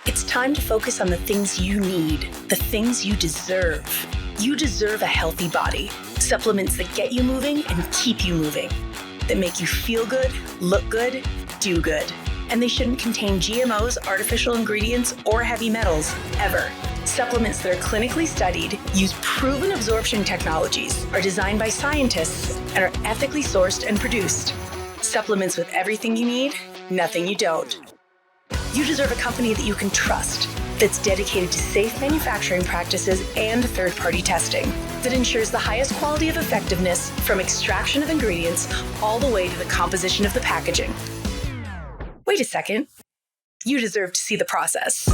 It's time to focus on the things you need, the things you deserve. You deserve a healthy body, supplements that get you moving and keep you moving, that make you feel good, look good, do good. And they shouldn't contain GMOs, artificial ingredients, or heavy metals, ever. Supplements that are clinically studied, use proven absorption technologies, are designed by scientists, and are ethically sourced and produced. Supplements with everything you need, nothing you don't. You deserve a company that you can trust, that's dedicated to safe manufacturing practices and third-party testing, that ensures the highest quality of effectiveness from extraction of ingredients all the way to the composition of the packaging. Wait a second. You deserve to see the process.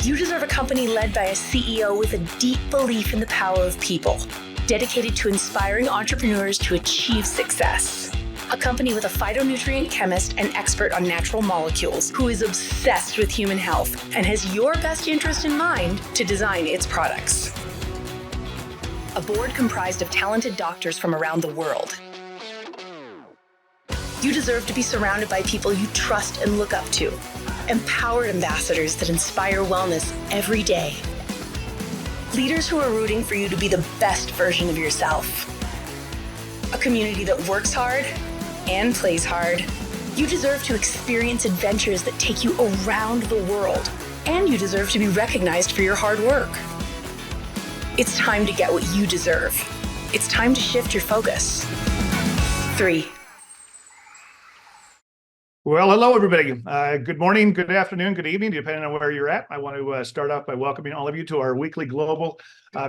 You deserve a company led by a CEO with a deep belief in the power of people, dedicated to inspiring entrepreneurs to achieve success. A company with a phytonutrient chemist and expert on natural molecules who is obsessed with human health and has your best interest in mind to design its products. A board comprised of talented doctors from around the world. You deserve to be surrounded by people you trust and look up to. Empowered ambassadors that inspire wellness every day. Leaders who are rooting for you to be the best version of yourself. A community that works hard and plays hard. You deserve to experience adventures that take you around the world, and you deserve to be recognized for your hard work. It's time to get what you deserve. It's time to shift your focus. 3. Well, hello, everybody. Good morning, good afternoon, good evening, depending on where you're at. I want to start off by welcoming all of you to our weekly global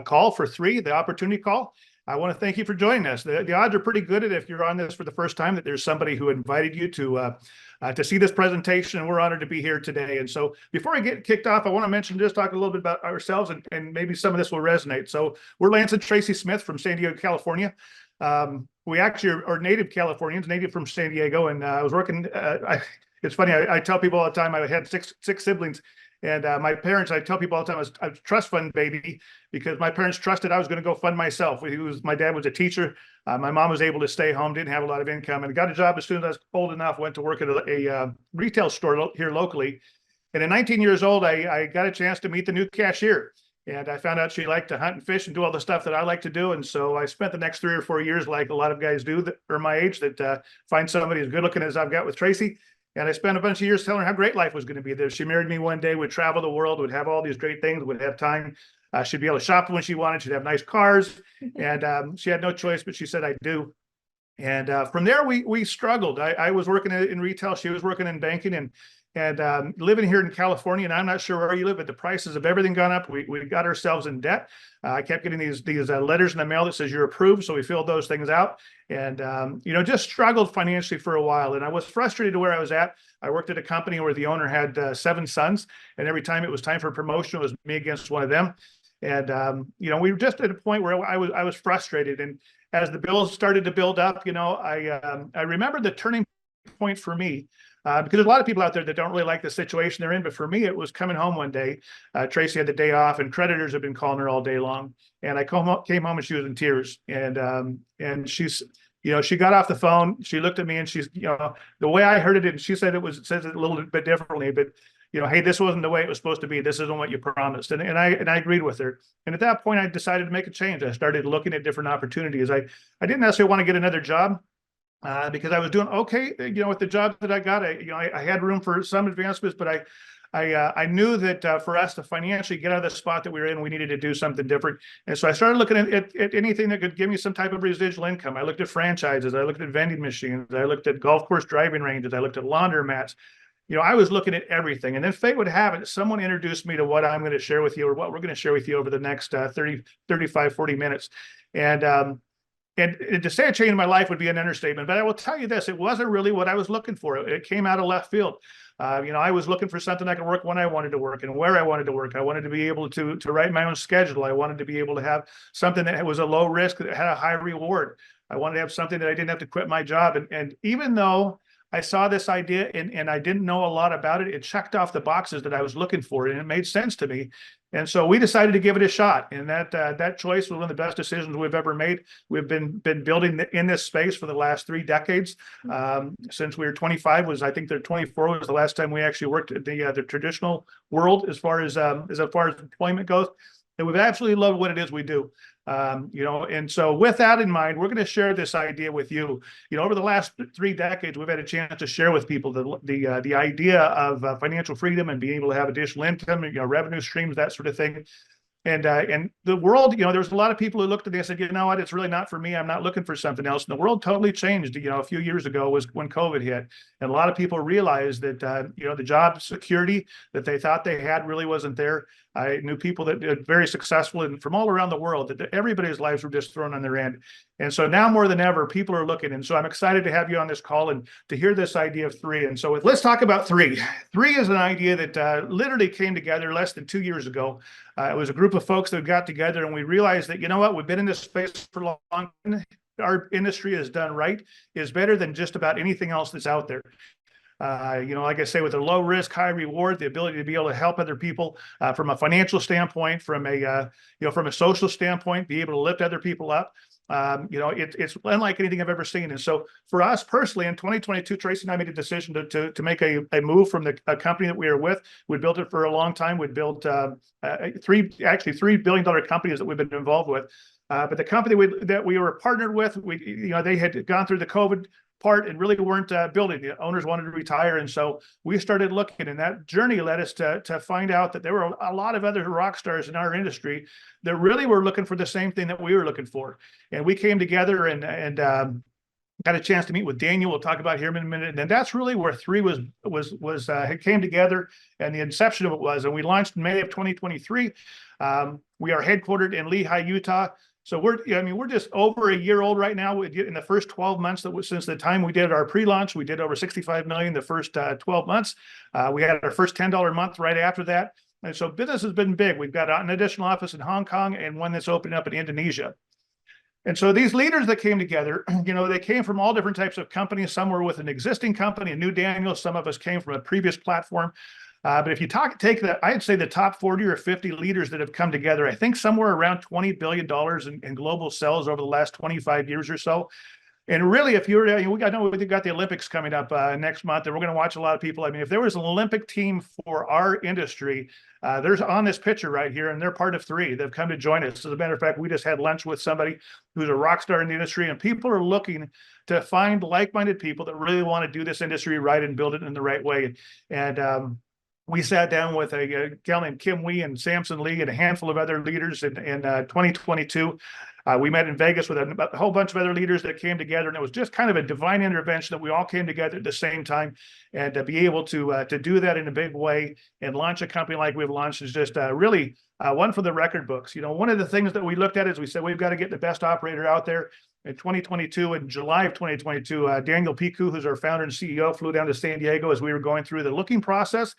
call for 3, the opportunity call. I want to thank you for joining us. The odds are pretty good if you're on this for the first time that there's somebody who invited you to see this presentation, and we're honored to be here today. And so before I get kicked off, I want to talk a little bit about ourselves, and maybe some of this will resonate. So we're Lance and TRACEY Smith from San Diego, California. We actually are native Californians, native from San Diego, and I was working. It's funny. I tell people all the time I had six siblings, and my parents. I tell people all the time I was a trust fund baby because my parents trusted I was going to go fund myself. My dad was a teacher. My mom was able to stay home, didn't have a lot of income, and got a job as soon as I was old enough. Went to work at a retail store here locally, and at 19 years old, I got a chance to meet the new cashier. And I found out she liked to hunt and fish and do all the stuff that I like to do. And so I spent the next 3 or 4 years, like a lot of guys do that are my age, that find somebody as good looking as I've got with TRACEY. And I spent a bunch of years telling her how great life was going to be there. She married me one day, would travel the world, would have all these great things, would have time. She'd be able to shop when she wanted. She'd have nice cars. And she had no choice, but she said, I do. And from there, we struggled. I was working in retail. She was working in banking, and living here in California, and I'm not sure where you live, but the prices of everything gone up. We got ourselves in debt. I kept getting these letters in the mail that says you're approved, so we filled those things out, and just struggled financially for a while. And I was frustrated to where I was at. I worked at a company where the owner had 7 sons, and every time it was time for promotion, it was me against one of them. And we were just at a point where I was frustrated. And as the bills started to build up, I remember the turning point for me. Because there's a lot of people out there that don't really like the situation they're in. But for me, it was coming home one day. TRACEY had the day off, and creditors had been calling her all day long. And I came home and she was in tears. And she's, she got off the phone. She looked at me, and she's, the way I heard it, and she said it says it a little bit differently. But hey, this wasn't the way it was supposed to be. This isn't what you promised. And I agreed with her. And at that point, I decided to make a change. I started looking at different opportunities. I didn't necessarily want to get another job. Because I was doing okay, with the job that I got. I had room for some advancements, but I knew that for us to financially get out of the spot that we were in, we needed to do something different. And so I started looking at anything that could give me some type of residual income. I looked at franchises, I looked at vending machines, I looked at golf course driving ranges, I looked at laundromats. I was looking at everything. And then fate would have it, someone introduced me to what I'm going to share with you, or what we're going to share with you over the next 30, 35, 40 minutes. And to say it changed my life would be an understatement, but I will tell you this, it wasn't really what I was looking for. It came out of left field. I was looking for something I could work when I wanted to work and where I wanted to work. I wanted to be able to write my own schedule. I wanted to be able to have something that was a low risk, that had a high reward. I wanted to have something that I didn't have to quit my job. And even though I saw this idea and I didn't know a lot about it, it checked off the boxes that I was looking for, and it made sense to me. And so we decided to give it a shot. And that choice was one of the best decisions we've ever made. We've been building in this space for the last 3 decades. Since we were 25 was, I think they're 24 was the last time we actually worked at the traditional world as far as employment goes. And we've absolutely loved what it is we do. And so with that in mind, we're going to share this idea with you. Over the last 3 decades, we've had a chance to share with people the idea of financial freedom and being able to have additional income, revenue streams, that sort of thing. And the world, there's a lot of people who looked at this and said, you know what, it's really not for me. I'm not looking for something else. And the world totally changed, a few years ago was when COVID hit. And a lot of people realized that, the job security that they thought they had really wasn't there. I knew people that did very successful and from all around the world that everybody's lives were just thrown on their end. And so now more than ever, people are looking. And so I'm excited to have you on this call and to hear this idea of 3. And so let's talk about 3. 3 is an idea that literally came together less than 2 years ago. It was a group of folks that got together and we realized that, we've been in this space for a long time. Our industry is done right, is better than just about anything else that's out there. Like I say, with a low risk, high reward, the ability to be able to help other people from a financial standpoint, from a social standpoint, be able to lift other people up. It's unlike anything I've ever seen. And so for us personally, in 2022, Tracy and I made a decision to make a move from a company that we were with. We built it for a long time. We'd built 3 $3 billion companies that we've been involved with. But the company that we were partnered with, they had gone through the COVID part and really weren't building. The owners wanted to retire. And so we started looking, and that journey led us to find out that there were a lot of other rock stars in our industry that really were looking for the same thing that we were looking for. And we came together and got a chance to meet with Daniel. We'll talk about him in a minute. And that's really where 3 came together, and the inception of it was. And we launched in May of 2023. We are headquartered in Lehi, Utah. So we're just over a year old right now. In the first 12 months since the time we did our pre-launch, we did over 65 million the first 12 months. We had our first $10 month right after that. And so business has been big. We've got an additional office in Hong Kong and one that's opening up in Indonesia. And so these leaders that came together, they came from all different types of companies. Some were with an existing company, a new Daniel. Some of us came from a previous platform. But if you I'd say the top 40 or 50 leaders that have come together, I think somewhere around $20 billion in global sales over the last 25 years or so. And really, if you're, I know we've got the Olympics coming up next month, and we're going to watch a lot of people. I mean, if there was an Olympic team for our industry, there's on this picture right here, and they're part of 3. They've come to join us. As a matter of fact, we just had lunch with somebody who's a rock star in the industry, and people are looking to find like-minded people that really want to do this industry right and build it in the right way. And we sat down with a gal named Kim Wee and Samson Lee and a handful of other leaders in 2022. We met in Vegas with a whole bunch of other leaders that came together, and it was just kind of a divine intervention that we all came together at the same time. And to be able to do that in a big way and launch a company like we've launched is just really one for the record books. One of the things that we looked at is we said we've got to get the best operator out there. In 2022, in July of 2022, Daniel Piku, who's our founder and CEO, flew down to San Diego as we were going through the looking process.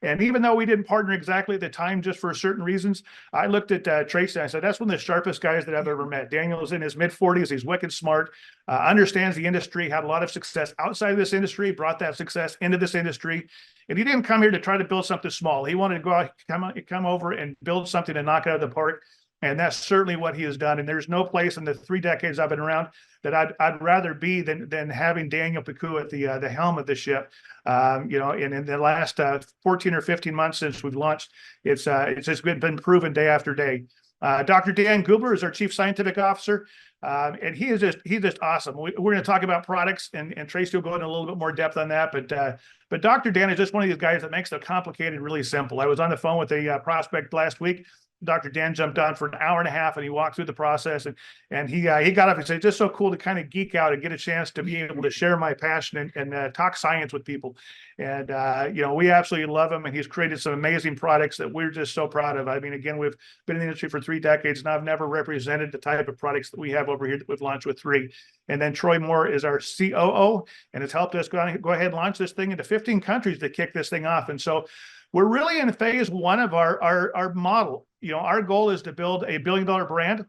And even though we didn't partner exactly at the time, just for certain reasons, I looked at Tracy and I said, that's one of the sharpest guys that I've ever met. Daniel's in his mid-40s. He's wicked smart, understands the industry, had a lot of success outside of this industry, brought that success into this industry. And he didn't come here to try to build something small. He wanted to go out, come over and build something and knock it out of the park. And that's certainly what he has done. And there's no place in the 3 decades I've been around that I'd rather be than having Daniel Piku at the helm of the ship. And in the last 14 or 15 months since we've launched, it's just been proven day after day. Dr. Dan Gubler is our Chief Scientific Officer, and he's just awesome. We're going to talk about products, and Tracy will go into a little bit more depth on that. But Dr. Dan is just one of these guys that makes the complicated really simple. I was on the phone with a prospect last week. Dr. Dan jumped on for an hour and a half, and he walked through the process, and he got up and said, it's just so cool to kind of geek out and get a chance to be able to share my passion and talk science with people. And, we absolutely love him, and he's created some amazing products that we're just so proud of. I mean, again, we've been in the industry for 3 decades, and I've never represented the type of products that we have over here that we've launched with 3. And then Troy Moore is our COO, and has helped us go ahead and launch this thing into 15 countries to kick this thing off. And so we're really in phase 1 of our model. Our goal is to build a $1 billion brand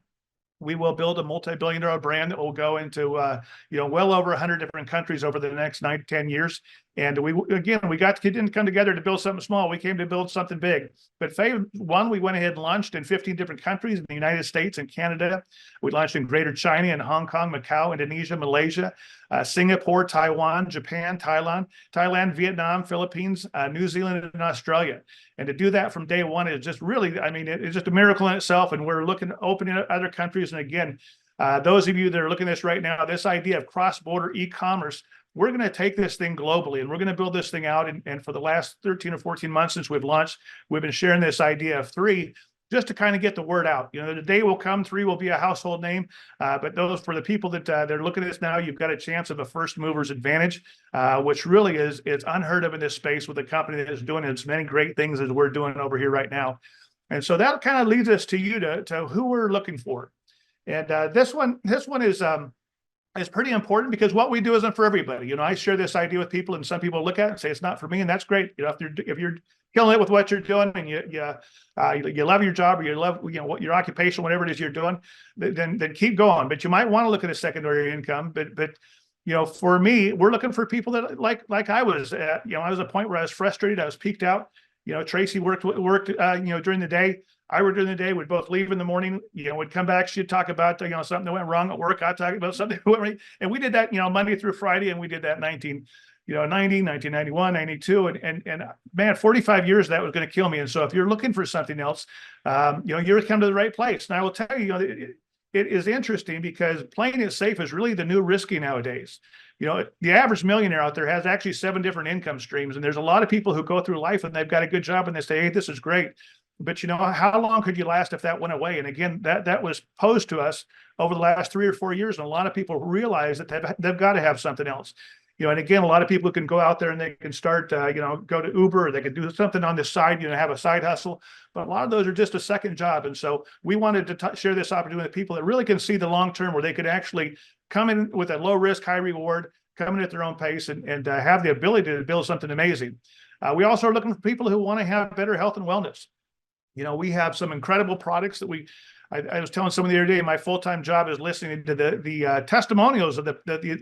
We will build a multi-billion-dollar brand that will go into, well over 100 different countries over the next 9 to 10 years. And we didn't come together to build something small. We came to build something big. But phase one, we went ahead and launched in 15 different countries in the United States and Canada. We launched in Greater China and Hong Kong, Macau, Indonesia, Malaysia, Singapore, Taiwan, Japan, Thailand, Vietnam, Philippines, New Zealand, and Australia. And to do that from day one is just really, it's just a miracle in itself. And we're looking to open in other countries. And again, those of you that are looking at this right now, this idea of cross-border e-commerce, we're going to take this thing globally and we're going to build this thing out. And for the last 13 or 14 months since we've launched, we've been sharing this idea of 3 just to kind of get the word out. The day will come, 3 will be a household name. But those, for the people that they're looking at this now, you've got a chance of a first mover's advantage, which really it's unheard of in this space with a company that is doing as many great things as we're doing over here right now. And so that kind of leads us to you to who we're looking for. And this one is pretty important because what we do isn't for everybody. I share this idea with people, and some people look at it and say it's not for me, and that's great. If you're killing it with what you're doing, and you love your job, or you love what your occupation, whatever it is you're doing, then keep going. But you might want to look at a secondary income. But for me, we're looking for people that like I was at. I was at a point where I was frustrated, I was peaked out. Tracy worked during the day. I worked during the day. We'd both leave in the morning. We'd come back. She'd talk about something that went wrong at work. I'd talk about something that went right. And we did that Monday through Friday, and we did that 1991, 92, and man, 45 years that was going to kill me. And so if you're looking for something else, you're come to the right place. And I will tell you, it is interesting because playing it safe is really the new risky nowadays. The average millionaire out there has actually 7 different income streams. And there's a lot of people who go through life and they've got a good job and they say, hey, this is great. But how long could you last if that went away? And again, that was posed to us over the last 3 or 4 years. And a lot of people realize that they've got to have something else. And again, a lot of people can go out there and they can start, go to Uber, or they can do something on the side, have a side hustle. But a lot of those are just a second job. And so we wanted to share this opportunity with people that really can see the long term, where they could actually come in with a low risk, high reward, come in at their own pace, and have the ability to build something amazing. We also are looking for people who want to have better health and wellness. We have some incredible products that I was telling someone the other day, my full-time job is listening to the testimonials of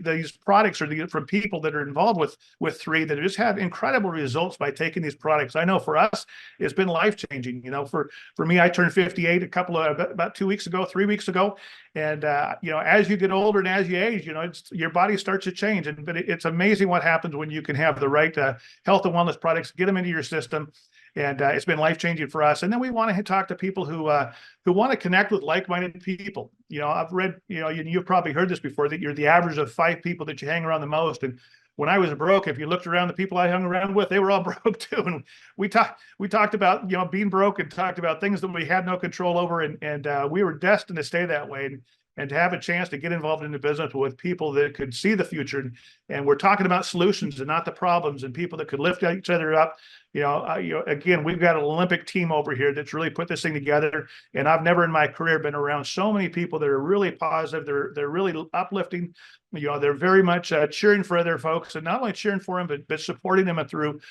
these products, or from people that are involved with 3 that just had incredible results by taking these products. I know for us, it's been life-changing. For me, I turned 58 about 2 weeks ago, 3 weeks ago. And, as you get older and as you age, your body starts to change. But it's amazing what happens when you can have the right health and wellness products, get them into your system. And it's been life-changing for us. And then we want to talk to people who want to connect with like-minded people. I've read, you've probably heard this before, that you're the average of 5 people that you hang around the most. And when I was broke, if you looked around, the people I hung around with, they were all broke too. And we talked about, being broke, and talked about things that we had no control over. And we were destined to stay that way. And to have a chance to get involved in the business with people that could see the future. And we're talking about solutions and not the problems, and people that could lift each other up. Again, we've got an Olympic team over here that's really put this thing together. And I've never in my career been around so many people that are really positive. They're really uplifting. They're very much cheering for other folks, and not only cheering for them, but supporting them through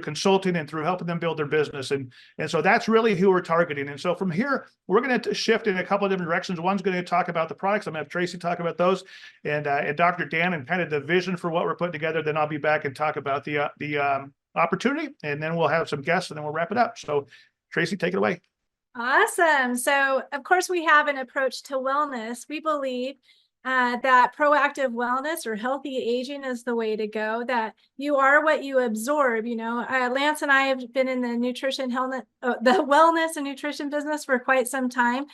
consulting and through helping them build their business. And so that's really who we're targeting. And so from here, we're going to shift in a couple of different directions. One's going to talk about the products. I'm going to have Tracy talk about those, and Dr. Dan, and kind of the vision for what we're putting together. Then I'll be back and talk about the opportunity, and then we'll have some guests, and then we'll wrap it up. So Tracy, take it away. Awesome. So of course we have an approach to wellness. We believe that proactive wellness, or healthy aging, is the way to go, that you are what you absorb. Lance and I have been in the the wellness and nutrition business for quite some time.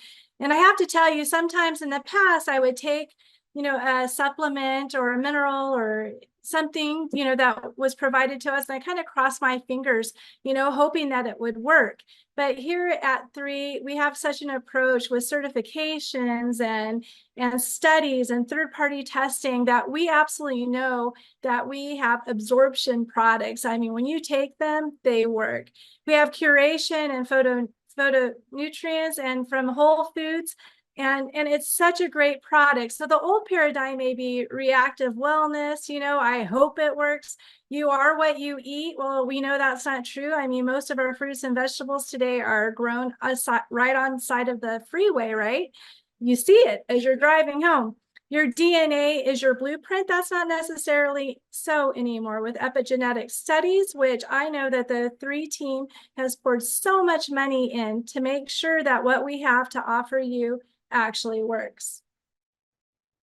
And I have to tell you, sometimes in the past, I would take, a supplement or a mineral or something, that was provided to us, and I kind of crossed my fingers, hoping that it would work. But here at 3, we have such an approach with certifications and studies and third-party testing that we absolutely know that we have absorption products. I mean, when you take them, they work. We have curation and phytonutrients, and from Whole Foods, And it's such a great product. So the old paradigm may be reactive wellness, you know, I hope it works. You are what you eat. Well, we know that's not true. I mean, most of our fruits and vegetables today are grown right on side of the freeway, right? You see it as you're driving home. Your DNA is your blueprint. That's not necessarily so anymore with epigenetic studies, which I know that the 3 team has poured so much money in to make sure that what we have to offer you actually works.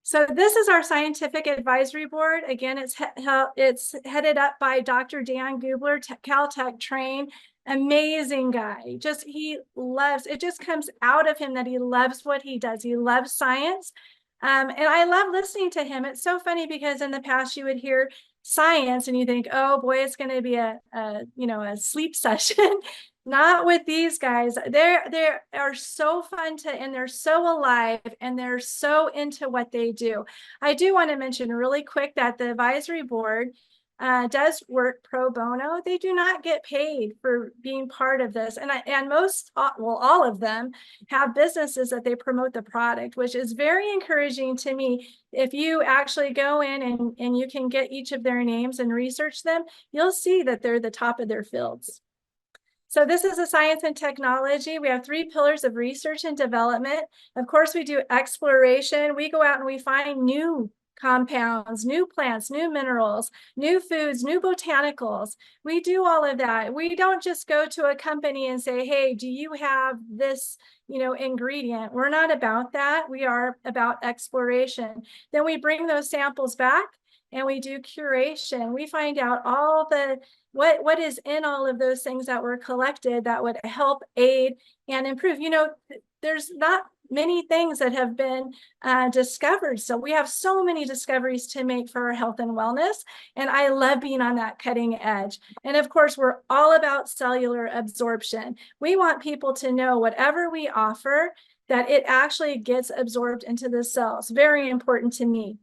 So this is our scientific advisory board. Again, it's headed up by Dr. Dan Gubler, Caltech trained, amazing guy. Just he loves, it just comes out of him that he loves what he does. He loves science. And I love listening to him. It's so funny because in the past you would hear science and you think, oh boy, it's going to be a sleep session. Not with these guys. They are so fun and they're so alive and they're so into what they do. I do want to mention really quick that the advisory board does work pro bono. They do not get paid for being part of this. And most, well, all of them have businesses that they promote the product, which is very encouraging to me. If you actually go in and you can get each of their names and research them, you'll see that they're the top of their fields. So this is a science and technology. We have 3 pillars of research and development. Of course, we do exploration. We go out and we find new compounds, new plants, new minerals, new foods, new botanicals. We do all of that. We don't just go to a company and say, hey, do you have this, ingredient? We're not about that. We are about exploration. Then we bring those samples back and we do curation. We find out all the what is in all of those things that were collected that would help aid and improve. There's not many things that have been discovered. So we have so many discoveries to make for our health and wellness. And I love being on that cutting edge. And of course, we're all about cellular absorption. We want people to know whatever we offer, that it actually gets absorbed into the cells. Very important to me.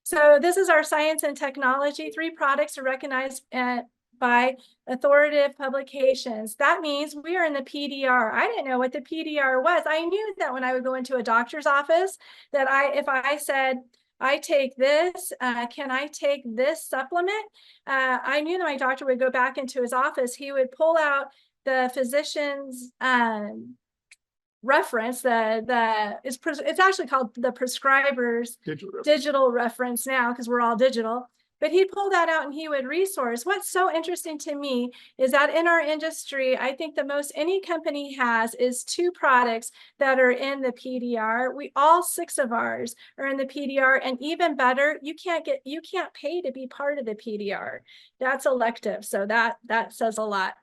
So this is our science and technology. 3 products are recognized by authoritative publications. That means we are in the PDR. I didn't know what the PDR was. I knew that when I would go into a doctor's office, that if I said, I take this, can I take this supplement? I knew that my doctor would go back into his office. He would pull out the physician's reference, it's actually called the prescriber's digital reference now, because we're all digital. But he'd pull that out and he would resource. What's so interesting to me is that in our industry, I think the most any company has is 2 products that are in the PDR. All 6 of ours are in the PDR, and even better, you can't pay to be part of the PDR. That's elective, so that says a lot.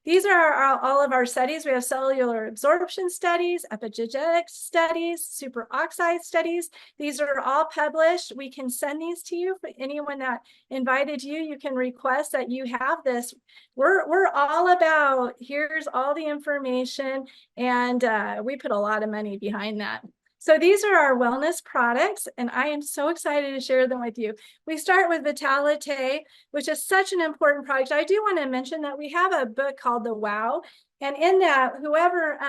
These are all of our studies. We have cellular absorption studies, epigenetic studies, superoxide studies. These are all published. We can send these to you. For anyone that invited you, you can request that you have this. We're all about, here's all the information, and we put a lot of money behind that. So these are our wellness products, and I am so excited to share them with you. We start with Vitalite, which is such an important product. I do want to mention that we have a book called The WOW, and in that, whoever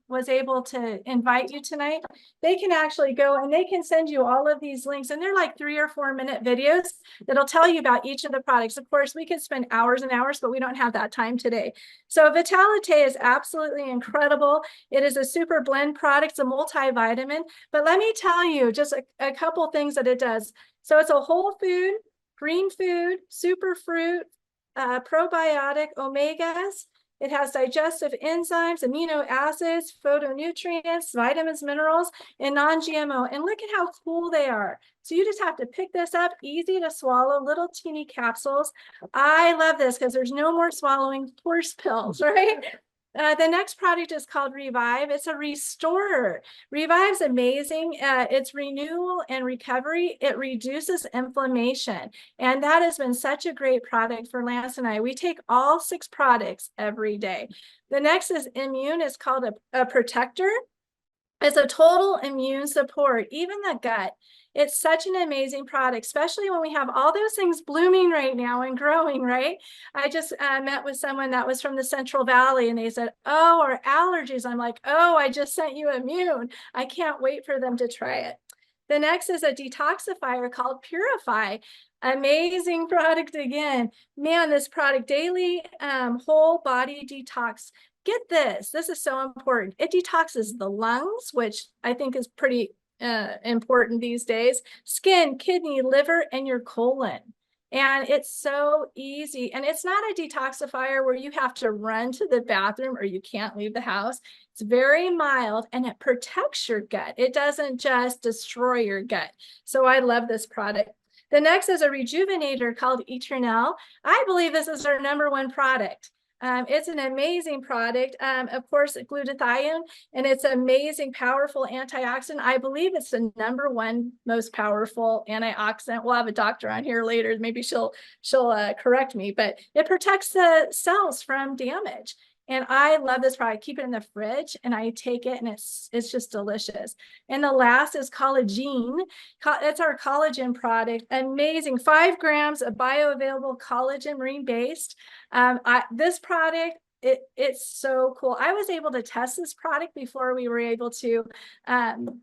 was able to invite you tonight, they can actually go and they can send you all of these links, and they're like 3 or 4 minute videos that'll tell you about each of the products. Of course, we could spend hours and hours, but we don't have that time today. So Vitalite is absolutely incredible. It is a super blend product. It's a multivitamin. But let me tell you just a couple things that it does. So it's a whole food, green food, super fruit, probiotic, omegas. It has digestive enzymes, amino acids, phytonutrients, vitamins, minerals, and non-GMO. And look at how cool they are. So you just have to pick this up, easy to swallow, little teeny capsules. I love this because there's no more swallowing horse pills, right? The next product is called Revive. It's a restorer. Revive's amazing. It's renewal and recovery. It reduces inflammation. And that has been such a great product for Lance and I. We take all 6 products every day. The next is Immune. It's called a protector. It's a total immune support, even the gut. It's such an amazing product, especially when we have all those things blooming right now and growing, right? I just met with someone that was from the Central Valley, and they said, oh, our allergies. I'm like, oh, I just sent you Immune. I can't wait for them to try it. The next is a detoxifier called Purify. Amazing product again. Man, this product, daily whole body detox. Get this, this is so important. It detoxes the lungs, which I think is pretty important these days, skin, kidney, liver, and your colon. And it's so easy. And it's not a detoxifier where you have to run to the bathroom or you can't leave the house. It's very mild and it protects your gut. It doesn't just destroy your gut. So I love this product. The next is a rejuvenator called Eternal. I believe this is our #1 product. It's an amazing product. Of course, glutathione, and it's amazing, powerful antioxidant. I believe it's the #1 most powerful antioxidant. We'll have a doctor on here later. Maybe she'll correct me, but it protects the cells from damage. And I love this product. I keep it in the fridge and I take it, and it's just delicious. And the last is collagen. It's our collagen product. Amazing. 5 grams of bioavailable collagen, marine-based. This product, it's so cool. I was able to test this product before we were able to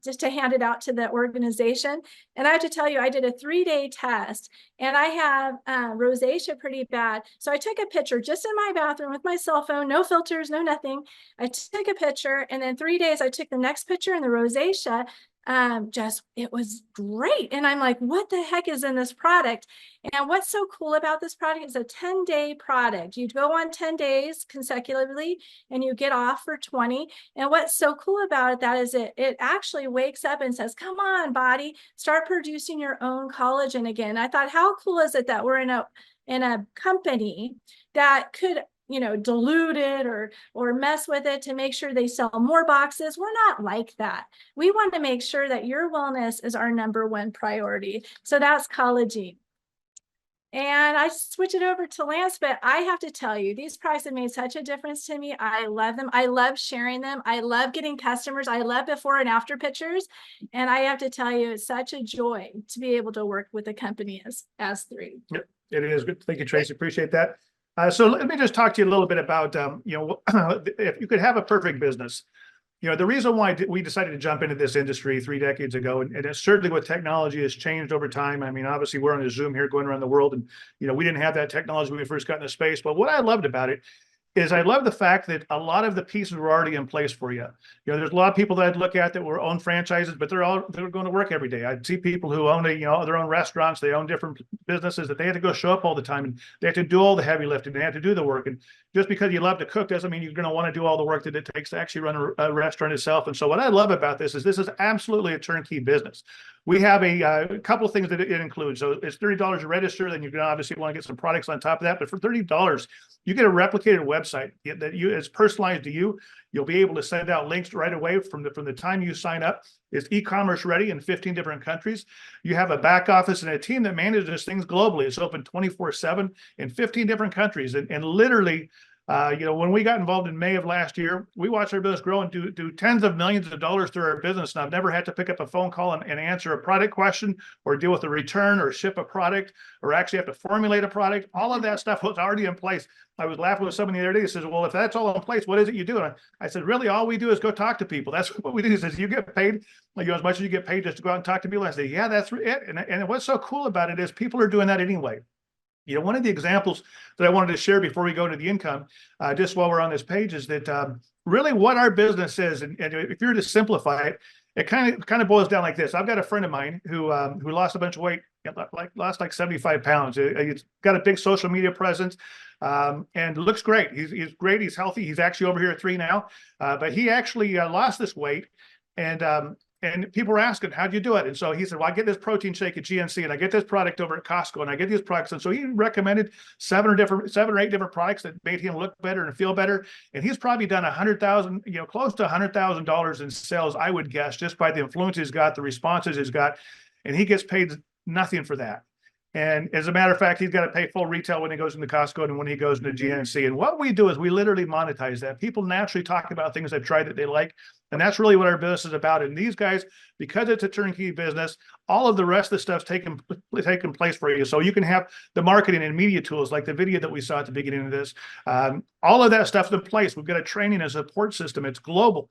just to hand it out to the organization. And I have to tell you, I did a 3-day test, and I have rosacea pretty bad. So I took a picture just in my bathroom with my cell phone, no filters, no nothing. I took a picture, and then 3 days I took the next picture, and the rosacea it was great. And I'm like, what the heck is in this product? And what's so cool about this product is a 10-day product. You go on 10 days consecutively and you get off for 20. And what's so cool about that is it actually wakes up and says, come on, body, start producing your own collagen again. I thought, how cool is it that we're in a company that could dilute it or mess with it to make sure they sell more boxes. We're not like that. We want to make sure that your wellness is our #1 priority. So that's collagen. And I switch it over to Lance, but I have to tell you, these products have made such a difference to me. I love them. I love sharing them. I love getting customers. I love before and after pictures. And I have to tell you, it's such a joy to be able to work with a company as 3. Yep, it is good. Thank you, Tracy. Appreciate that. So let me just talk to you a little bit about, if you could have a perfect business. The reason why we decided to jump into this industry 3 decades ago, and it's certainly with technology has changed over time. I mean, obviously we're on a Zoom here going around the world, and, we didn't have that technology when we first got into space. But what I loved about it is I love the fact that a lot of the pieces were already in place for you. There's a lot of people that I'd look at that were own franchises, but they're going to work every day. I'd see people who own their own restaurants, they own different businesses that they had to go show up all the time, and they have to do all the heavy lifting, they have to do the work. And just because you love to cook doesn't mean you're going to want to do all the work that it takes to actually run a restaurant itself. And so what I love about this is absolutely a turnkey business. We have a couple of things that it includes. So it's $30 to register. Then you're going to obviously want to get some products on top of that. But for $30, you get a replicated website that is personalized to you. You'll be able to send out links right away from the time you sign up. It's e-commerce ready in 15 different countries. You have a back office and a team that manages things globally. It's open 24/7 in 15 different countries. And literally, when we got involved in May of last year, we watched our business grow and do tens of millions of dollars through our business. And I've never had to pick up a phone call and answer a product question or deal with a return or ship a product or actually have to formulate a product. All of that stuff was already in place. I was laughing with someone the other day. He says, well, if that's all in place, what is it you do? And I said, really, all we do is go talk to people. That's what we do. He says, you get paid as much as you get paid just to go out and talk to people. I say, yeah, that's it. And what's so cool about it is people are doing that anyway. One of the examples that I wanted to share before we go into the income, just while we're on this page, is that really what our business is, and if you were to simplify it, it kind of boils down like this. I've got a friend of mine who lost a bunch of weight, lost like 75 pounds. He's got a big social media presence, and looks great. He's great. He's healthy. He's actually over here at 3 now, but he actually lost this weight, and people were asking, how'd you do it? And so he said, well, I get this protein shake at GNC, and I get this product over at Costco, and I get these products. And so he recommended 7 or 8 different products that made him look better and feel better. And he's probably done $100,000, close to $100,000 in sales, I would guess, just by the influence he's got, the responses he's got. And he gets paid nothing for that. And as a matter of fact, he's got to pay full retail when he goes into Costco and when he goes into GNC. And what we do is we literally monetize that. People naturally talk about things they've tried that they like. And that's really what our business is about. And these guys, because it's a turnkey business, all of the rest of the stuff's taking place for you. So you can have the marketing and media tools like the video that we saw at the beginning of this. All of that stuff's in place. We've got a training and support system. It's global.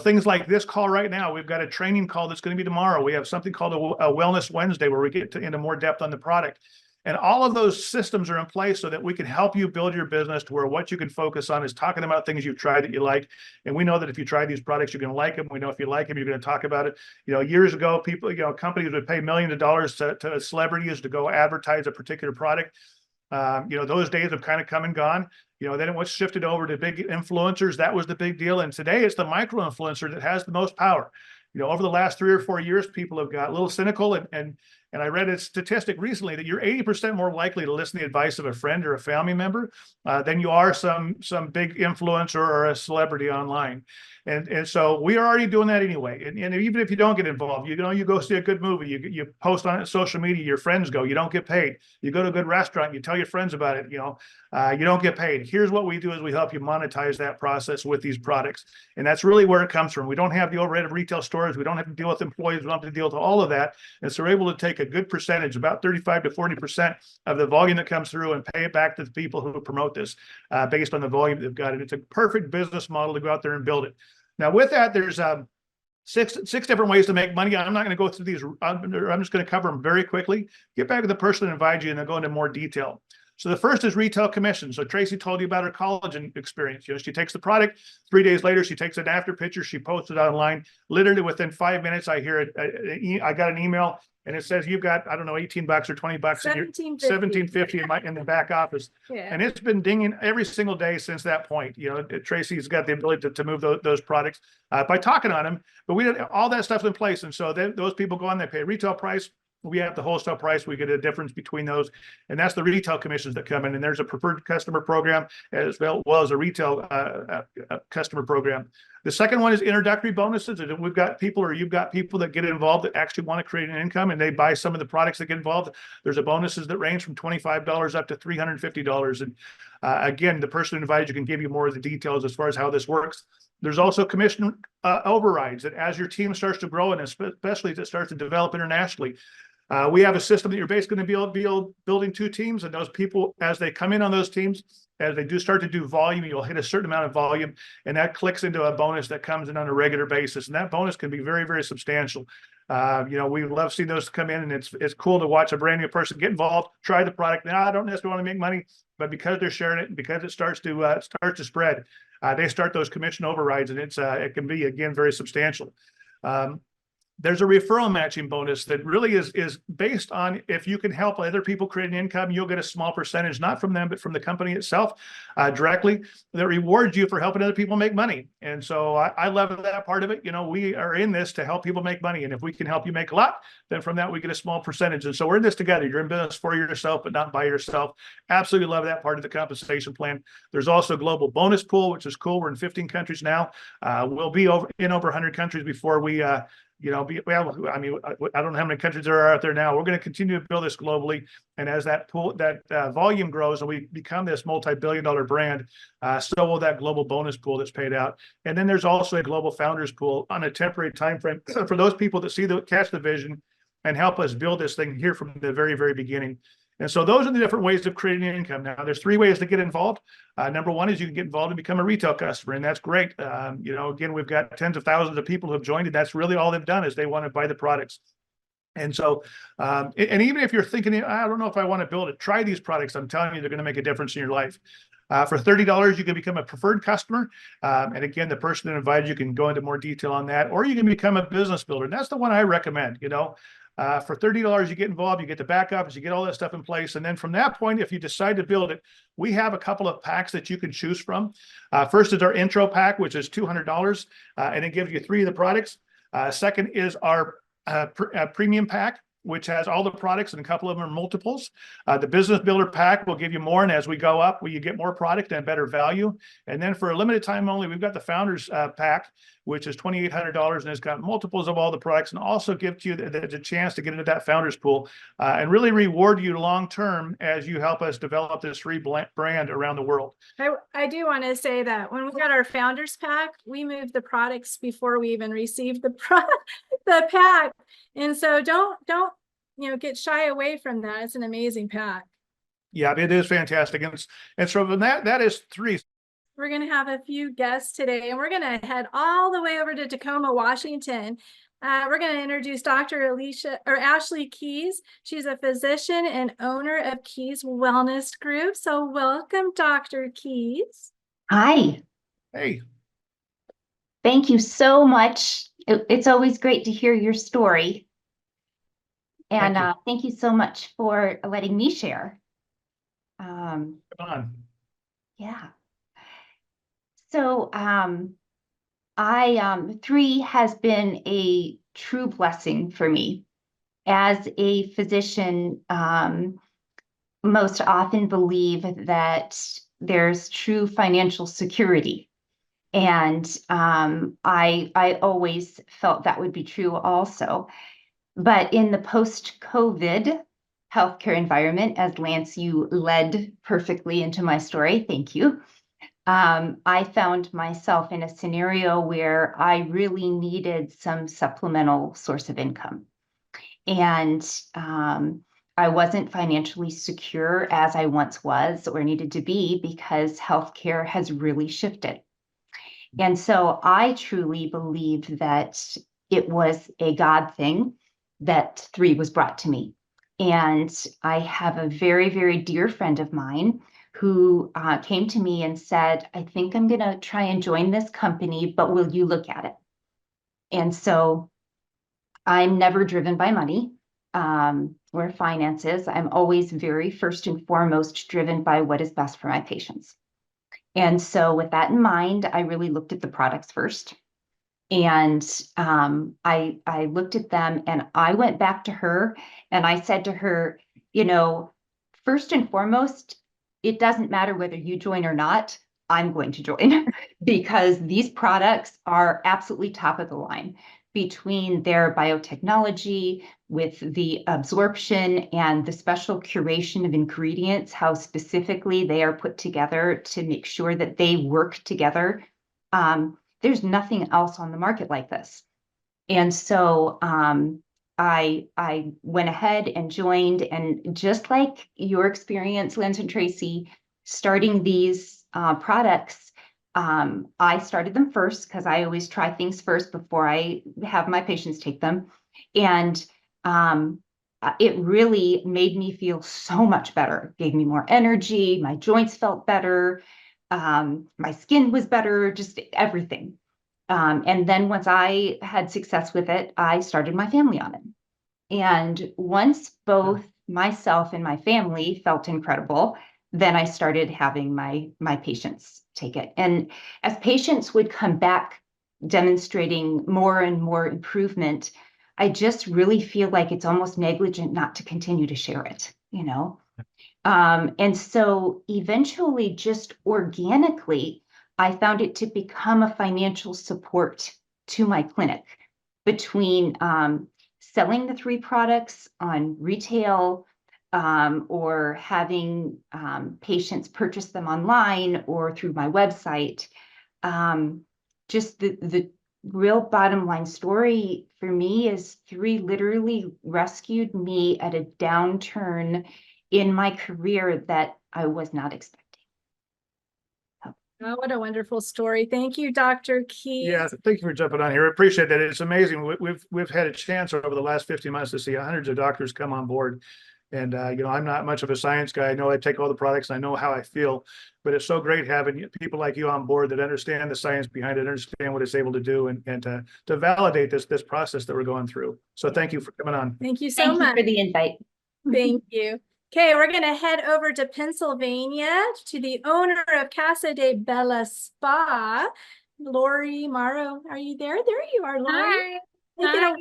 Things like this call right now. We've got a training call that's going to be tomorrow. We have something called a Wellness Wednesday where we get into more depth on the product. And all of those systems are in place so that we can help you build your business to where what you can focus on is talking about things you've tried that you like. And we know that if you try these products, you're going to like them. We know if you like them, you're going to talk about it. Years ago, people, companies would pay millions of dollars to celebrities to go advertise a particular product. Those days have kind of come and gone. Then it was shifted over to big influencers. That was the big deal. And today it's the micro influencer that has the most power. Over the last 3 or 4 years, people have got a little cynical, and I read a statistic recently that you're 80% more likely to listen to the advice of a friend or a family member than you are some big influencer or a celebrity online. And so we are already doing that anyway. And even if you don't get involved, you go see a good movie, you post on it on social media, your friends go, you don't get paid. You go to a good restaurant, you tell your friends about it, you don't get paid. Here's what we do is we help you monetize that process with these products. And that's really where it comes from. We don't have the overhead of retail stores. We don't have to deal with employees. We don't have to deal with all of that. And so we're able to take a good percentage, about 35 to 40% of the volume that comes through and pay it back to the people who promote this based on the volume they've got. And it's a perfect business model to go out there and build it. Now, with that, there's six different ways to make money. I'm not going to go through these. I'm just going to cover them very quickly. Get back to the person that invited you, and then go into more detail. So the first is retail commission. So Tracy told you about her college experience. She takes the product. 3 days later, she takes an after picture. She posts it online. Literally within 5 minutes, I hear it. I got an email, and it says you've got, I don't know, $18 or $20 $17.50 in the back office. Yeah. And it's been dinging every single day since that point. Tracy's got the ability to move those products by talking on them. But we did all that stuff in place, and so those people go on. They pay a retail price. We have the wholesale price. We get a difference between those, and that's the retail commissions that come in. And there's a preferred customer program as well as a retail customer program. The second one is introductory bonuses. And you've got people that get involved that actually want to create an income, and they buy some of the products that get involved. There's bonuses that range from $25 up to $350. And again, the person who invited you can give you more of the details as far as how this works. There's also commission overrides that as your team starts to grow, and especially as it starts to develop internationally, we have a system that you're basically going to be building 2 teams, and those people, as they come in on those teams, as they do start to do volume, you'll hit a certain amount of volume, and that clicks into a bonus that comes in on a regular basis. And that bonus can be very, very substantial. We love seeing those come in, and it's cool to watch a brand new person get involved, try the product. Now, I don't necessarily want to make money, but because they're sharing it and because it starts to spread, they start those commission overrides, and it can be, again, very substantial. There's a referral matching bonus that really is based on if you can help other people create an income, you'll get a small percentage, not from them, but from the company itself directly, that rewards you for helping other people make money. And so I love that part of it. We are in this to help people make money. And if we can help you make a lot, then from that, we get a small percentage. And so we're in this together. You're in business for yourself, but not by yourself. Absolutely love that part of the compensation plan. There's also a global bonus pool, which is cool. We're in 15 countries now. We'll be in over 100 countries before we I don't know how many countries there are out there now. We're going to continue to build this globally. And as that volume grows and we become this multi-billion-dollar brand, so will that global bonus pool that's paid out. And then there's also a global founders pool on a temporary time frame for those people that catch the vision and help us build this thing here from the very, very beginning. And so those are the different ways of creating income. Now, there's 3 ways to get involved. Number one is you can get involved and become a retail customer, and that's great. Again, we've got tens of thousands of people who have joined, and that's really all they've done is they want to buy the products. And so, and even if you're thinking, I don't know if I want to build it, try these products. I'm telling you, they're going to make a difference in your life. For $30, you can become a preferred customer. And again, the person that invited you can go into more detail on that, or you can become a business builder. And that's the one I recommend. For $30, you get involved, you get the back office, you get all that stuff in place. And then from that point, if you decide to build it, we have a couple of packs that you can choose from. First is our intro pack, which is $200, and it gives you 3 of the products. Second is our premium pack, which has all the products, and a couple of them are multiples. The business builder pack will give you more, and as we go up, you get more product and better value. And then for a limited time only, we've got the founders pack, which is $2,800, and it's got multiples of all the products, and also gives you the chance to get into that founders pool and really reward you long term as you help us develop this free brand around the world. I do want to say that when we got our founders pack, we moved the products before we even received the pack, and so don't get shy away from that. It's an amazing pack. Yeah, it is fantastic. And so that is 3. We're going to have a few guests today, and we're going to head all the way over to Tacoma, Washington. We're going to introduce Dr. Ashley KEAYS. She's a physician and owner of KEAYS Wellness Group. So welcome, Dr. KEAYS. Hi. Hey. Thank you so much. It's always great to hear your story. And thank you so much for letting me share. Come on. Yeah. So 3 has been a true blessing for me. As a physician, most often believe that there's true financial security. And I always felt that would be true also. But in the post-COVID healthcare environment, as Lance, you led perfectly into my story, thank you. I found myself in a scenario where I really needed some supplemental source of income. And I wasn't financially secure as I once was or needed to be, because healthcare has really shifted. And so I truly believe that it was a God thing that 3 was brought to me. And I have a very, very dear friend of mine who came to me and said, I think I'm going to try and join this company, but will you look at it? And so I'm never driven by money or finances. I'm always very first and foremost driven by what is best for my patients. And so with that in mind, I really looked at the products first. And I looked at them, and I went back to her and I said to her, first and foremost, it doesn't matter whether you join or not, I'm going to join because these products are absolutely top of the line between their biotechnology, with the absorption and the special curation of ingredients, how specifically they are put together to make sure that they work together. There's nothing else on the market like this. And so I went ahead and joined, and just like your experience, Lance and Tracy, starting these products, I started them first because I always try things first before I have my patients take them. And it really made me feel so much better, gave me more energy, my joints felt better, my skin was better, just everything. And then once I had success with it, I started my family on it. And once both myself and my family felt incredible, then I started having my patients take it. And as patients would come back demonstrating more and more improvement, I just really feel like it's almost negligent not to continue to share it, And so eventually, just organically, I found it to become a financial support to my clinic between selling the 3 products on retail or having patients purchase them online or through my website. Just the real bottom line story for me is 3 literally rescued me at a downturn in my career that I was not expecting. Oh, what a wonderful story. Thank you, Dr. KEAYS. Yeah, thank you for jumping on here. I appreciate that. It's amazing. We've had a chance over the last 15 months to see hundreds of doctors come on board. And, I'm not much of a science guy. I know I take all the products and I know how I feel, but it's so great having people like you on board that understand the science behind it, understand what it's able to do, and to validate this process that we're going through. So thank you for coming on. Thank you so much. Thank you for the invite. Thank you. Okay, we're going to head over to Pennsylvania to the owner of Casa de Bella Spa, Lori MAURO. Are you there? There you are, Lori. Hi.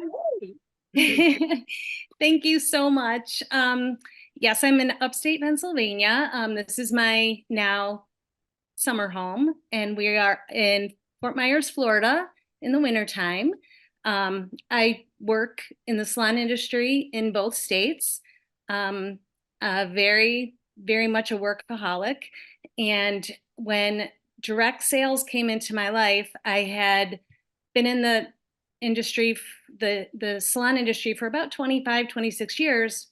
Thank you so much. Yes, I'm in upstate Pennsylvania. This is my now summer home, and we are in Fort Myers, Florida. in the wintertime. I work in the salon industry in both states. Very, very much a workaholic. And when direct sales came into my life, I had been in the industry, the salon industry for about 25, 26 years,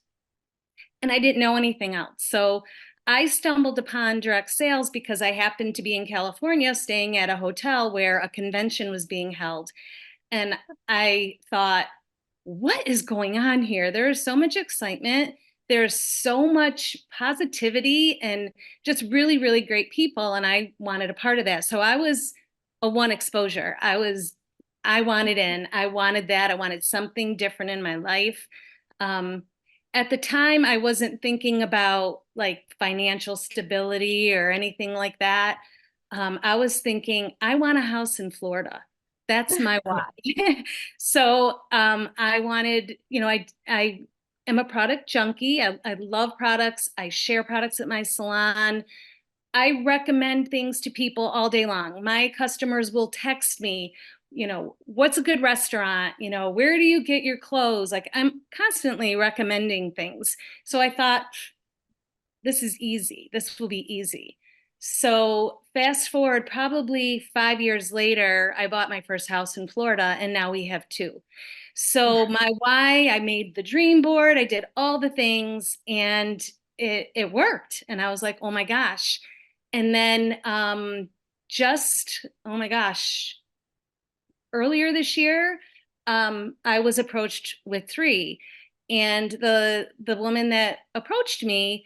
and I didn't know anything else. So I stumbled upon direct sales because I happened to be in California staying at a hotel where a convention was being held. And I thought, what is going on here? There is so much excitement. There's so much positivity and just really, really great people. And I wanted a part of that. So I was a one exposure. I wanted in, I wanted that. I wanted something different in my life. At the time, I wasn't thinking about like financial stability or anything like that. I was thinking, I want a house in Florida. That's my why. So I wanted, I am a product junkie. I love products. I share products at my salon. I recommend things to people all day long. My customers will text me, what's a good restaurant? Where do you get your clothes? Like I'm constantly recommending things. So I thought, this is easy. This will be easy. So fast forward probably 5 years later, I bought my first house in Florida and now we have two. So my why, I made the dream board. I did all the things and it worked. And I was like, oh my gosh. And then oh my gosh, earlier this year, I was approached with three. And the woman that approached me,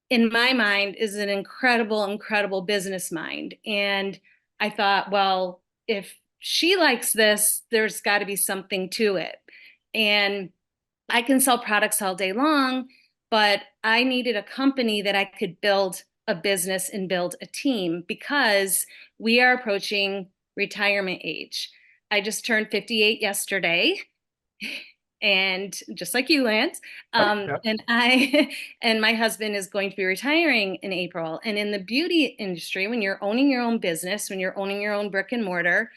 in my mind, is an incredible business mind. And I thought, well, if she likes this, there's got to be something to it. And I can sell products all day long, but I needed a company that I could build a business and build a team because we are approaching retirement age. I just turned 58 yesterday. And just like you, Lance, Yep. and and my husband is going to be retiring in April. And in the beauty industry, when you're owning your own business, when you're owning your own brick and mortar,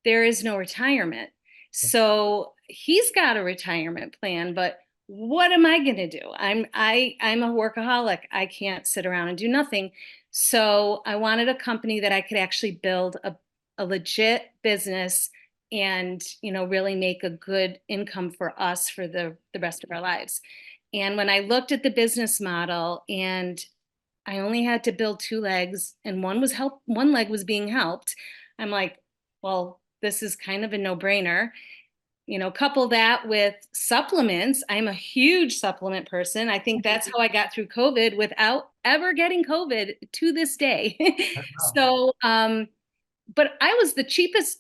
there is no retirement. So he's got a retirement plan, but what am I going to do? I'm a workaholic. I can't sit around and do nothing. So I wanted a company that I could actually build a legit business and really make a good income for us for the rest of our lives. And when I looked at the business model and I only had to build two legs and one leg was being helped, I'm like, well, this is kind of a no-brainer. Couple that with supplements. I'm a huge supplement person. I think that's how I got through COVID without ever getting COVID to this day. So, but I was the cheapest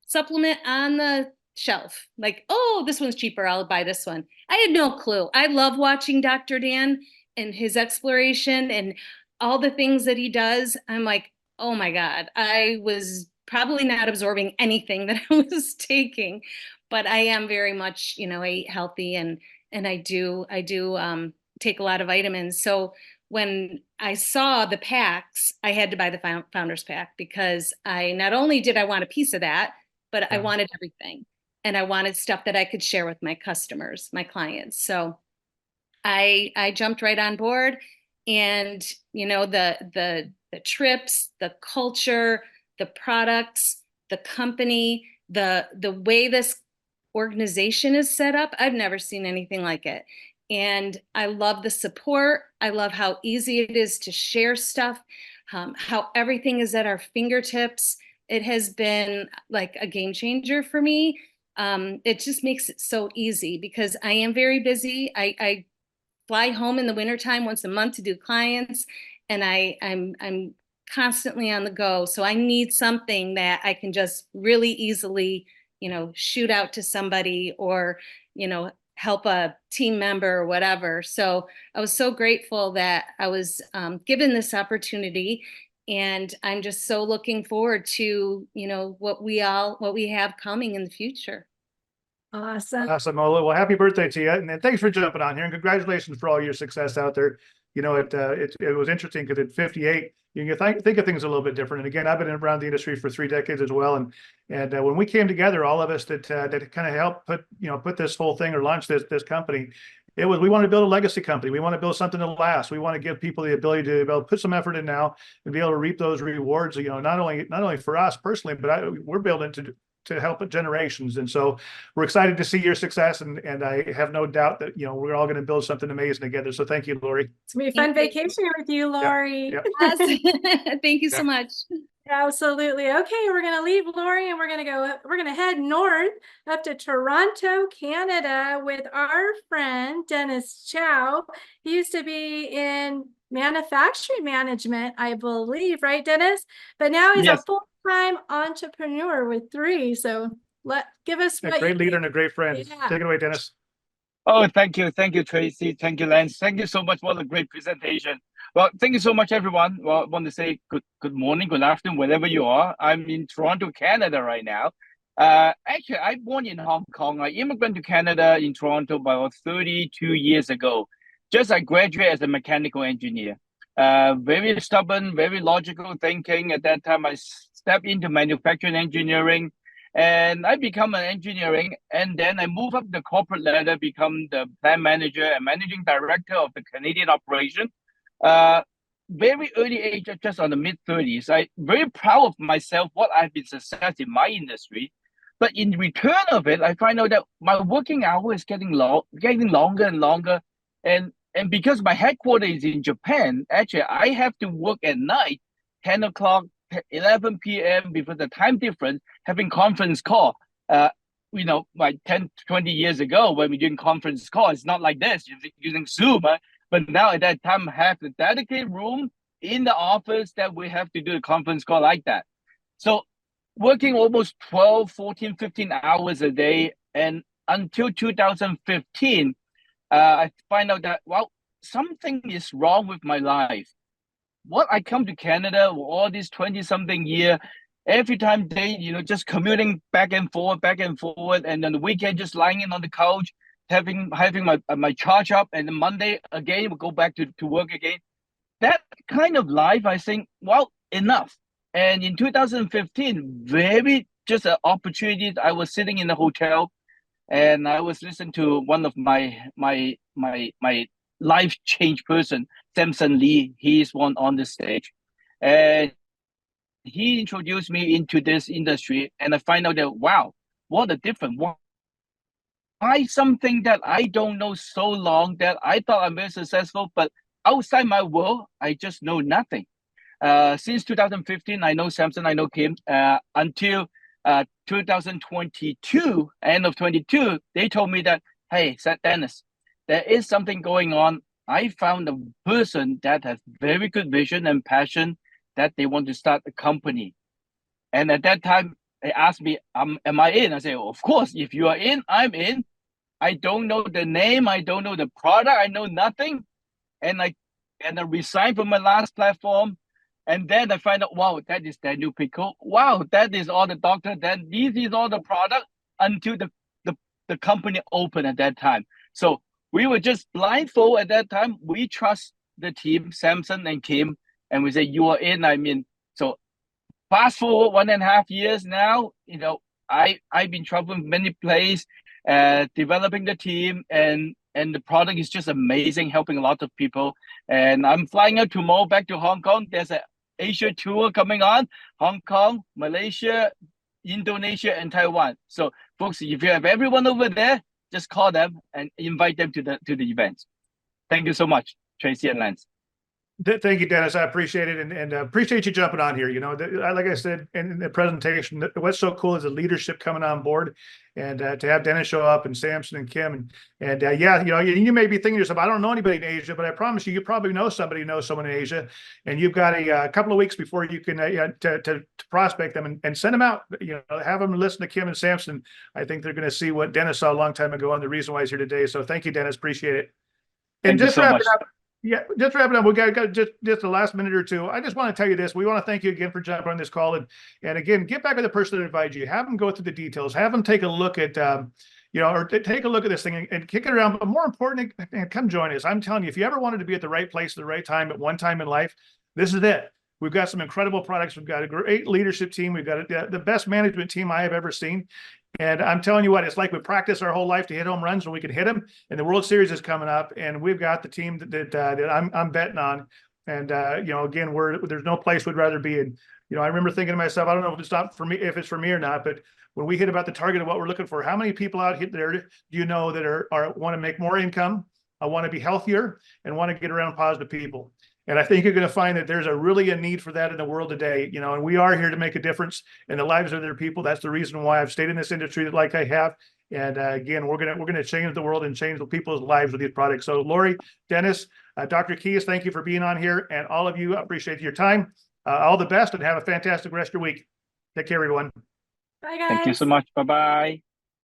supplement on the shelf. Like, oh, this one's cheaper, I'll buy this one. I had no clue. I love watching Dr. Dan and his exploration and all the things that he does. I'm like, oh my God, I was probably not absorbing anything that I was taking, but I am very much, a healthy and I do take a lot of vitamins. So when I saw the packs, I had to buy the Founders Pack because not only did I want a piece of that, but I wanted everything. And I wanted stuff that I could share with my customers, my clients. So I jumped right on board. And, the trips, the culture, the products, the company, the way this organization is set up, I've never seen anything like it. And I love the support. I love how easy it is to share stuff, how everything is at our fingertips. It has been like a game changer for me. It just makes it so easy because I am very busy. I fly home in the wintertime once a month to do clients, and I'm constantly on the go. So I need something that I can just really easily, shoot out to somebody or, help a team member or whatever. So I was so grateful that I was given this opportunity. And I'm just so looking forward to, what we have coming in the future. Awesome. Awesome, Ola. Well, happy birthday to you. And thanks for jumping on here and congratulations for all your success out there. it was interesting because at 58, you can think of things a little bit different. And again, I've been around the industry for 3 decades as well. And when we came together, all of us that kind of helped put this whole thing or launch this company, we want to build a legacy company. We want to build something to last. We want to give people the ability to be able to put some effort in now and be able to reap those rewards. Not only for us personally, but we're building to help generations. And so we're excited to see your success. And I have no doubt that, we're all going to build something amazing together. So thank you, Lori. It's going to be a fun vacation with you, Lori. Yep. Yes. Thank you so much. Absolutely. Okay, we're going to leave Lori and we're going to head north up to Toronto, Canada with our friend, Dennis Chow. He used to be in manufacturing management, I believe, right, Dennis? But now he's a full-time entrepreneur with 3. So give us a great leader and a great friend. Yeah. Take it away, Dennis. Oh, thank you, Tracy. Thank you, Lance. Thank you so much for the great presentation. Well, thank you so much, everyone. Well, I want to say good morning, good afternoon, wherever you are. I'm in Toronto, Canada right now. Actually, I born in Hong Kong. I immigrated to Canada in Toronto about 32 years ago. I graduated as a mechanical engineer. Very stubborn, very logical thinking. At that time, I stepped into manufacturing engineering. And I become an engineering, and then I move up the corporate ladder, become the plant manager and managing director of the Canadian operation. Very early age, just on the mid-30s. I'm very proud of myself, what I've been success in my industry. But in return of it, I find out that my working hour is getting longer and longer. And because my headquarters is in Japan, actually, I have to work at night, 10 o'clock, 11 p.m. because the time difference, having conference call. Like 10, 20 years ago when we're doing conference call, it's not like this, using Zoom. But now at that time, have the dedicated room in the office that we have to do a conference call like that. So working almost 12, 14, 15 hours a day. And until 2015, I find out that, something is wrong with my life. I come to Canada all these 20-something year, every time they, just commuting back and forth, and on the weekend just lying in on the couch, having my charge up, and then Monday again we'll go back to work again. That kind of life, I think, enough. And in 2015, just an opportunity. I was sitting in the hotel, and I was listening to one of my life change person, Samson Lee. He's one on the stage, and he introduced me into this industry, and I find out that, wow, what a difference. Why something that I don't know so long that I thought I'm very successful, but outside my world, I just know nothing. Since 2015, I know Samson, I know Kim, until 2022, end of 22, they told me that, hey, Dennis, there is something going on. I found a person that has very good vision and passion that they want to start a company. And at that time, they asked me, am I in? I say, of course, if you are in, I'm in. I don't know the name. I don't know the product. I know nothing. And I resigned from my last platform. And then I find out, wow, that is Daniel Pico. Wow, that is all the doctor. Then this is all the product until the company opened at that time. So we were just blindfold at that time. We trust the team, Samson and Kim, and we say, you are in, I'm in. So fast forward 1.5 years now, I've been traveling many places, developing the team, and the product is just amazing, helping a lot of people. And I'm flying out tomorrow back to Hong Kong. There's an Asia tour coming on, Hong Kong, Malaysia, Indonesia, and Taiwan. So folks, if you have everyone over there, just call them and invite them to the event. Thank you so much, Tracy and Lance. Thank you, Dennis. I appreciate it, and appreciate you jumping on here. Like I said in the presentation, what's so cool is the leadership coming on board, and to have Dennis show up, and Samson and Kim, and you may be thinking to yourself, I don't know anybody in Asia, but I promise you probably know somebody who knows someone in Asia, and you've got a couple of weeks before you can to prospect them and send them out. Have them listen to Kim and Samson. I think they're going to see what Dennis saw a long time ago, and the reason why he's here today. So thank you, Dennis. Appreciate it. And just wrap it up. Yeah, just wrapping up. We got just the last minute or two. I just want to tell you this. We want to thank you again for jumping on this call, and again, get back with the person that invited you. Have them go through the details. Have them take a look at or take a look at this thing and kick it around. But more importantly, come join us. I'm telling you, if you ever wanted to be at the right place at the right time at one time in life, this is it. We've got some incredible products. We've got a great leadership team. We've got the best management team I have ever seen. And I'm telling you what, it's like we practice our whole life to hit home runs when we can hit them. And the World Series is coming up, and we've got the team that I'm betting on. And again, there's no place we'd rather be in. I remember thinking to myself, I don't know if it's for me or not, but when we hit about the target of what we're looking for, how many people out there do you know that are want to make more income, want to be healthier, and want to get around positive people? And I think you're going to find that there's really a need for that in the world today, and we are here to make a difference in the lives of their people. That's the reason why I've stayed in this industry like I have. And again, we're gonna change the world and change the people's lives with these products. So Lori, Dennis, Dr. KEAYS, thank you for being on here, and all of you, appreciate your time. All the best, and have a fantastic rest of your week. Take care, everyone. Bye, guys. Thank you so much. Bye-bye.